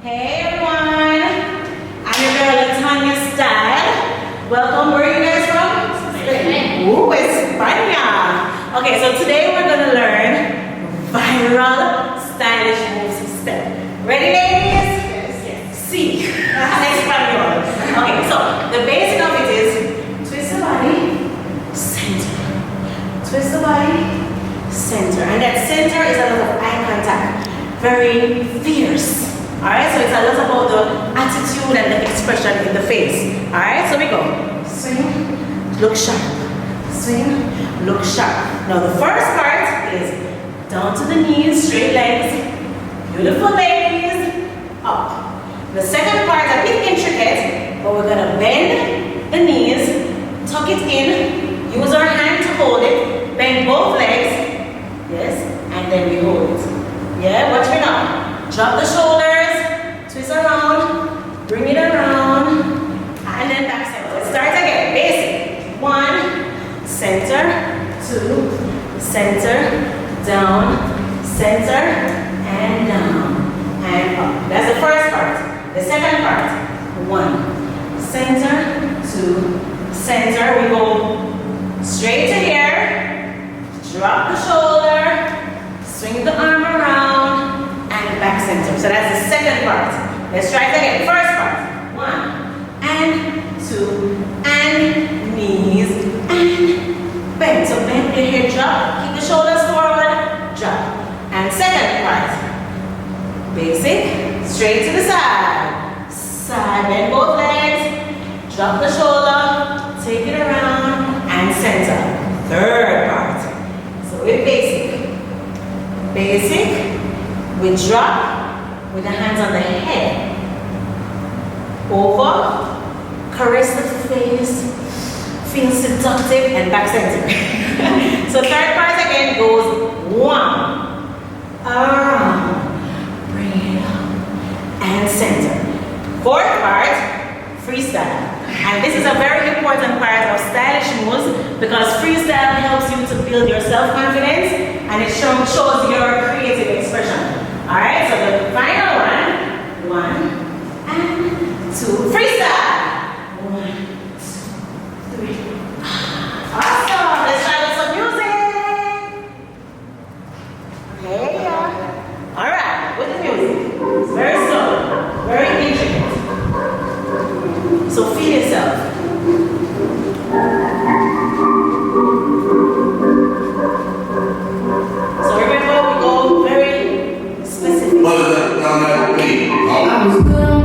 Hey everyone, I'm your girl Latonya Style. Welcome. Where are you guys from? Spain. Ooh, España. Okay, so today we're gonna learn viral stylish moves step. Ready, ladies? Yes. Sí. Español. Okay, so the basic of it is twist the body, center. Twist the body, center. And that center is a lot of eye contact. Very fierce. Alright, so it's a lot about the attitude and the expression in the face. Alright, so we go. Swing, look sharp. Swing, look sharp. Now the first part is down to the knees, straight legs. Beautiful ladies. Up. The second part is a bit intricate, but we're gonna bend the knees, tuck it in, use our hand to hold it, bend both legs, yes, and then we hold it. Yeah, watch me now. Drop the shoulders, twist around, bring it around, and then back center. Let's start again. Basic. 1, center, 2, center, down, center, and down, and up. That's the first part. The second part. 1, center, 2, center. We go straight to here, drop the shoulder, swing the arm around, and back center. So that's the second part. Let's try it again. First part. 1 and 2 and knees and bend. So bend your head, drop. Keep the shoulders forward, drop. And second part. Basic. Straight to the side. Side. Bend both legs. Drop the shoulder. Take it around and center. Third part. So we're basic. Basic. We drop with the hands on the head. Over, caress the face, feel seductive, and back center. So third part again goes 1, around, bring it up, and center. Fourth part, freestyle. And this is a very important part of stylish moves because freestyle helps you to build your self-confidence and it shows your creative expression. Alright, so the final one, 1 and 2, freestyle. 1, 2, 3. Awesome! Let's try with some music. Okay, yeah. Alright, with the music. It's very slow, very intricate. So feel yourself. So remember, we go very specific. I was good.